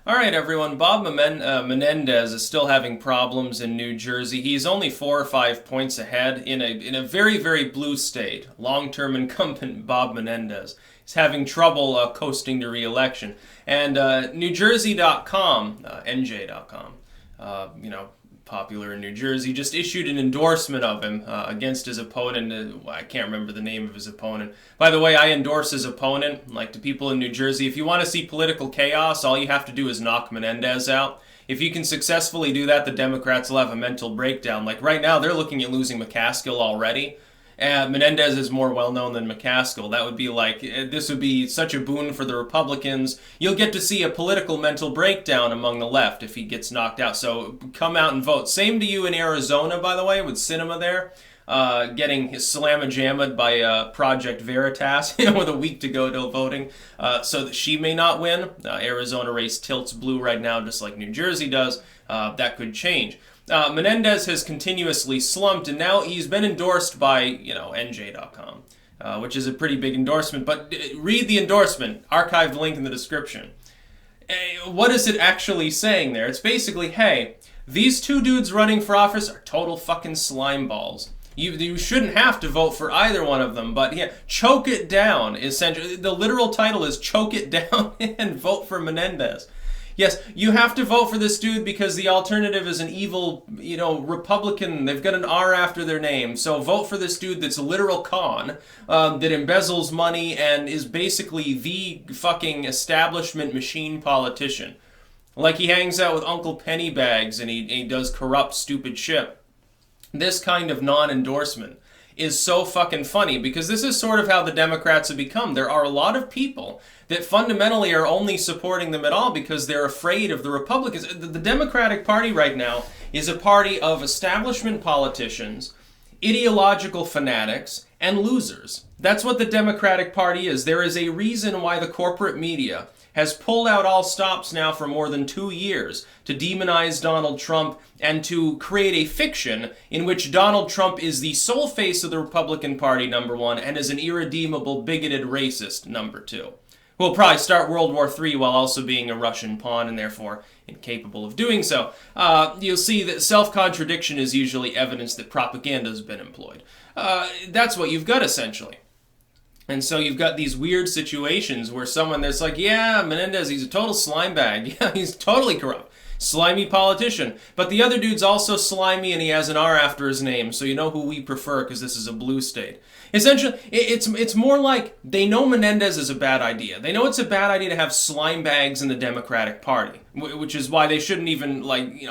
All right, everyone. Menendez is still having problems in New Jersey. He's only 4 or 5 points ahead in a very, very blue state. Long-term incumbent Bob Menendez is having trouble coasting to re-election. And NewJersey.com, NJ.com, popular in New Jersey, just issued an endorsement of him against his opponent. I can't remember the name of his opponent. By the way, I endorse his opponent. Like, to people in New Jersey, if you want to see political chaos, all you have to do is knock Menendez out. If you can successfully do that, the Democrats will have a mental breakdown. Like, right now, they're looking at losing McCaskill already. Menendez is more well-known than McCaskill. That would be like, this would be such a boon for the Republicans. You'll get to see a political mental breakdown among the left if he gets knocked out. So come out and vote. Same to you in Arizona, by the way, with Sinema there. Getting his slamma-jammed by Project Veritas with a week to go till voting, so that she may not win. Arizona race tilts blue right now, just like New Jersey does. That could change. Menendez has continuously slumped, and now he's been endorsed by, NJ.com, which is a pretty big endorsement. But read the endorsement, archived link in the description. What is it actually saying there? It's basically, hey, these two dudes running for office are total fucking slime balls. You shouldn't have to vote for either one of them, but yeah, choke it down, essentially. The literal title is choke it down and vote for Menendez. Yes, you have to vote for this dude because the alternative is an evil, Republican. They've got an R after their name. So vote for this dude that's a literal con, that embezzles money and is basically the fucking establishment machine politician. Like, he hangs out with Uncle Pennybags and he does corrupt, stupid shit. This kind of non-endorsement is so fucking funny because this is sort of how the Democrats have become. There are a lot of people that fundamentally are only supporting them at all because they're afraid of the Republicans. The Democratic Party right now is a party of establishment politicians, ideological fanatics, and losers. That's what the Democratic Party is. There is a reason why the corporate media has pulled out all stops now for more than 2 years to demonize Donald Trump and to create a fiction in which Donald Trump is the sole face of the Republican Party, number one, and is an irredeemable, bigoted racist, number two. Who will probably start World War III while also being a Russian pawn and therefore incapable of doing so. You'll see that self-contradiction is usually evidence that propaganda has been employed. That's what you've got, essentially. And so you've got these weird situations where someone there's like, yeah, Menendez, he's a total slime bag. Yeah, he's totally corrupt. Slimy politician. But the other dude's also slimy and he has an R after his name, so you know who we prefer because this is a blue state. Essentially, it's more like they know Menendez is a bad idea. They know it's a bad idea to have slime bags in the Democratic Party, which is why they shouldn't even,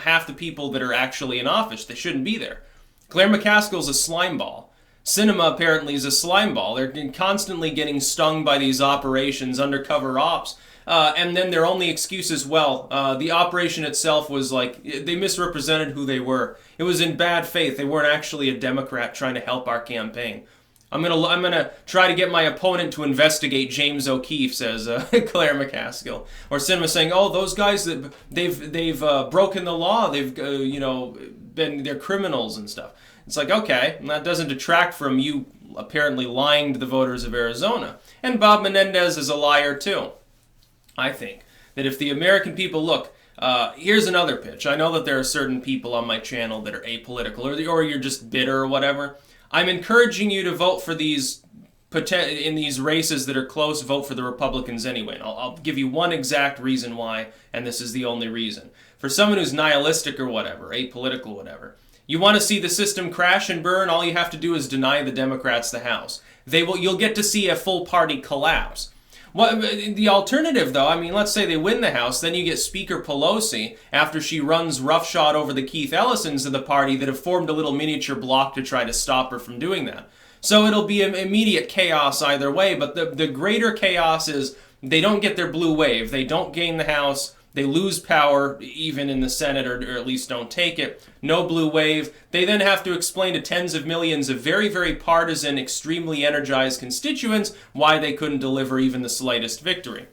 half the people that are actually in office, they shouldn't be there. Claire McCaskill's a slime ball. Sinema apparently is a slime ball. They're constantly getting stung by these operations, undercover ops, and then their only excuse is, the operation itself was like, they misrepresented who they were. It was in bad faith. They weren't actually a Democrat trying to help our campaign. I'm gonna try to get my opponent to investigate James O'Keefe, says Claire McCaskill. Or Sinema saying, oh, those guys that they've broken the law. They're criminals and stuff. It's like, okay, and that doesn't detract from you apparently lying to the voters of Arizona. And Bob Menendez is a liar too. I think that if the American people look, here's another pitch. I know that there are certain people on my channel that are apolitical, or you're just bitter or whatever. I'm encouraging you to vote for in these races that are close, vote for the Republicans anyway. And I'll give you one exact reason why, and this is the only reason. For someone who's nihilistic or whatever, apolitical whatever, you want to see the system crash and burn, all you have to do is deny the Democrats the House. You'll get to see a full party collapse. The alternative, though, let's say they win the House, then you get Speaker Pelosi, after she runs roughshod over the Keith Ellisons of the party that have formed a little miniature block to try to stop her from doing that. So it'll be immediate chaos either way, but the greater chaos is they don't get their blue wave, they don't gain the House, they lose power, even in the Senate, or at least don't take it. No blue wave. They then have to explain to tens of millions of very, very partisan, extremely energized constituents why they couldn't deliver even the slightest victory.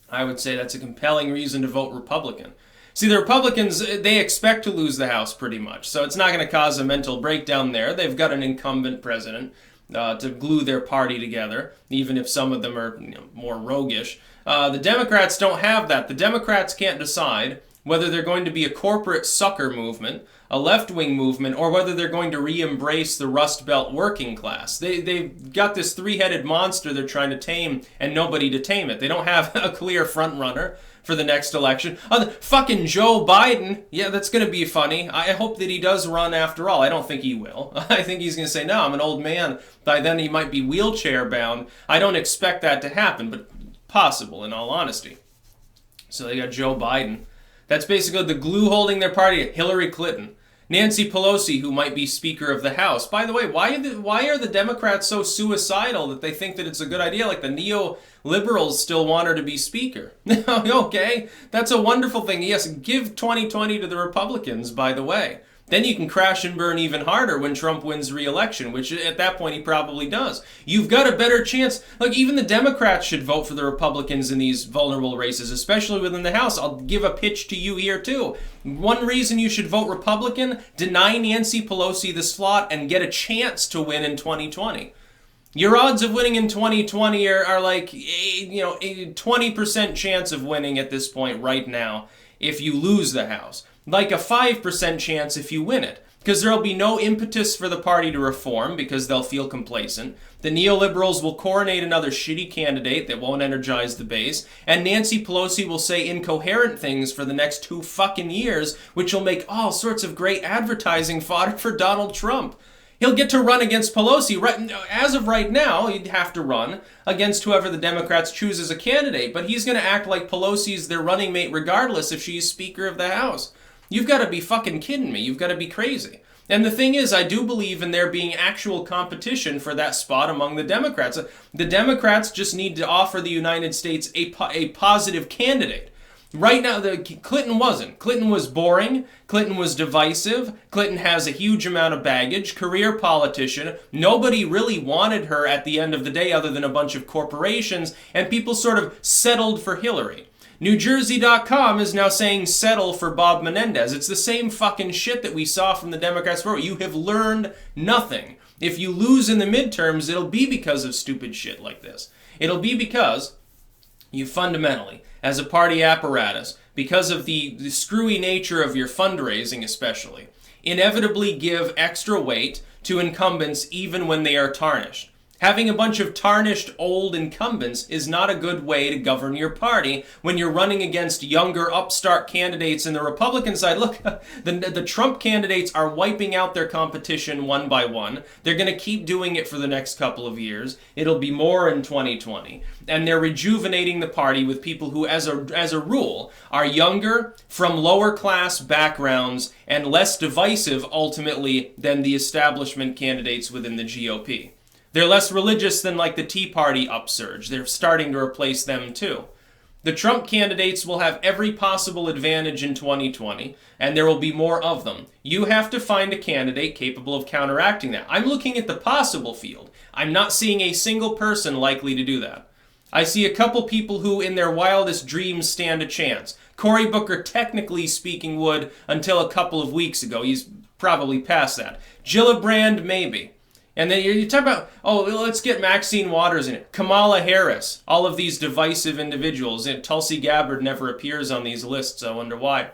I would say that's a compelling reason to vote Republican. See, the Republicans, they expect to lose the House pretty much, so it's not going to cause a mental breakdown there. They've got an incumbent president. to glue their party together, even if some of them are more roguish. The Democrats don't have that. The Democrats can't decide whether they're going to be a corporate sucker movement, a left-wing movement, or whether they're going to re-embrace the Rust Belt working class. They've got this three-headed monster they're trying to tame, and nobody to tame it. They don't have a clear front-runner for the next election. Fucking Joe Biden, yeah, that's going to be funny. I hope that he does run after all. I don't think he will. I think he's going to say, no, I'm an old man. By then he might be wheelchair-bound. I don't expect that to happen, but possible, in all honesty. So they got Joe Biden. That's basically the glue holding their party. Hillary Clinton. Nancy Pelosi, who might be Speaker of the House. By the way, why are the Democrats so suicidal that they think that it's a good idea? Like the neo-liberals still want her to be Speaker. Okay, that's a wonderful thing. Yes, give 2020 to the Republicans, by the way. Then you can crash and burn even harder when Trump wins re-election, which at that point he probably does. You've got a better chance. Like, even the Democrats should vote for the Republicans in these vulnerable races, especially within the House. I'll give a pitch to you here, too. One reason you should vote Republican, deny Nancy Pelosi the slot and get a chance to win in 2020. Your odds of winning in 2020 are like, a 20% chance of winning at this point right now if you lose the House. Like a 5% chance if you win it. Because there'll be no impetus for the party to reform because they'll feel complacent. The neoliberals will coronate another shitty candidate that won't energize the base. And Nancy Pelosi will say incoherent things for the next 2 fucking years, which will make all sorts of great advertising fodder for Donald Trump. He'll get to run against Pelosi. As of right now, he'd have to run against whoever the Democrats choose as a candidate. But he's going to act like Pelosi's their running mate regardless if she's Speaker of the House. You've got to be fucking kidding me. You've got to be crazy. And the thing is, I do believe in there being actual competition for that spot among the Democrats. The Democrats just need to offer the United States a positive candidate. Right now, Clinton wasn't. Clinton was boring. Clinton was divisive. Clinton has a huge amount of baggage. Career politician. Nobody really wanted her at the end of the day other than a bunch of corporations. And people sort of settled for Hillary. NewJersey.com is now saying settle for Bob Menendez. It's the same fucking shit that we saw from the Democrats before. You have learned nothing. If you lose in the midterms, it'll be because of stupid shit like this. It'll be because you fundamentally, as a party apparatus, because of the screwy nature of your fundraising especially, inevitably give extra weight to incumbents even when they are tarnished. Having a bunch of tarnished old incumbents is not a good way to govern your party when you're running against younger upstart candidates in the Republican side. Look, the Trump candidates are wiping out their competition one by one. They're going to keep doing it for the next couple of years. It'll be more in 2020. And they're rejuvenating the party with people who, as a rule, are younger, from lower class backgrounds, and less divisive, ultimately, than the establishment candidates within the GOP. They're less religious than like the Tea Party upsurge. They're starting to replace them too. The Trump candidates will have every possible advantage in 2020, and there will be more of them. You have to find a candidate capable of counteracting that. I'm looking at the possible field. I'm not seeing a single person likely to do that. I see a couple people who, in their wildest dreams, stand a chance. Cory Booker, technically speaking, would until a couple of weeks ago. He's probably past that. Gillibrand, maybe. And then you talk about, let's get Maxine Waters in it. Kamala Harris, all of these divisive individuals. And Tulsi Gabbard never appears on these lists. I wonder why.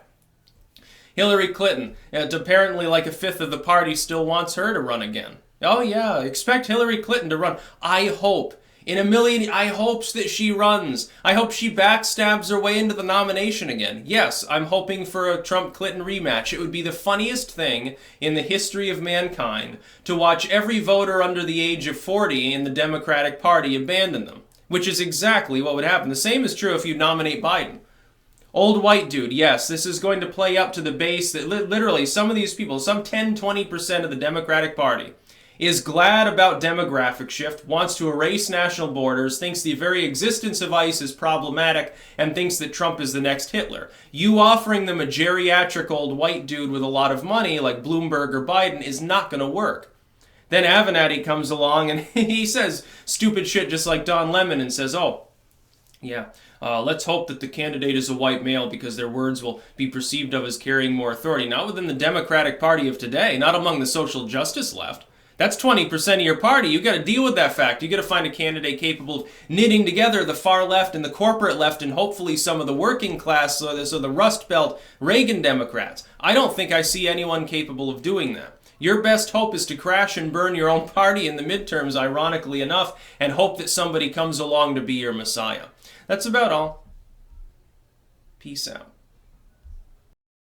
Hillary Clinton, apparently like a fifth of the party still wants her to run again. Oh yeah, expect Hillary Clinton to run. I hope. In a million, I hope that she runs. I hope she backstabs her way into the nomination again. Yes, I'm hoping for a Trump-Clinton rematch. It would be the funniest thing in the history of mankind to watch every voter under the age of 40 in the Democratic Party abandon them, which is exactly what would happen. The same is true if you nominate Biden. Old white dude, yes, this is going to play up to the base that literally some of these people, some 10-20% of the Democratic Party, is glad about demographic shift, wants to erase national borders, thinks the very existence of ICE is problematic, and thinks that Trump is the next Hitler. You offering them a geriatric old white dude with a lot of money like Bloomberg or Biden is not going to work. Then Avenatti comes along and he says stupid shit just like Don Lemon and says, let's hope that the candidate is a white male because their words will be perceived of as carrying more authority. Not within the Democratic Party of today, not among the social justice left. That's 20% of your party. You got to deal with that fact. You got to find a candidate capable of knitting together the far left and the corporate left and hopefully some of the working class, so the Rust Belt Reagan Democrats. I don't think I see anyone capable of doing that. Your best hope is to crash and burn your own party in the midterms, ironically enough, and hope that somebody comes along to be your messiah. That's about all. Peace out.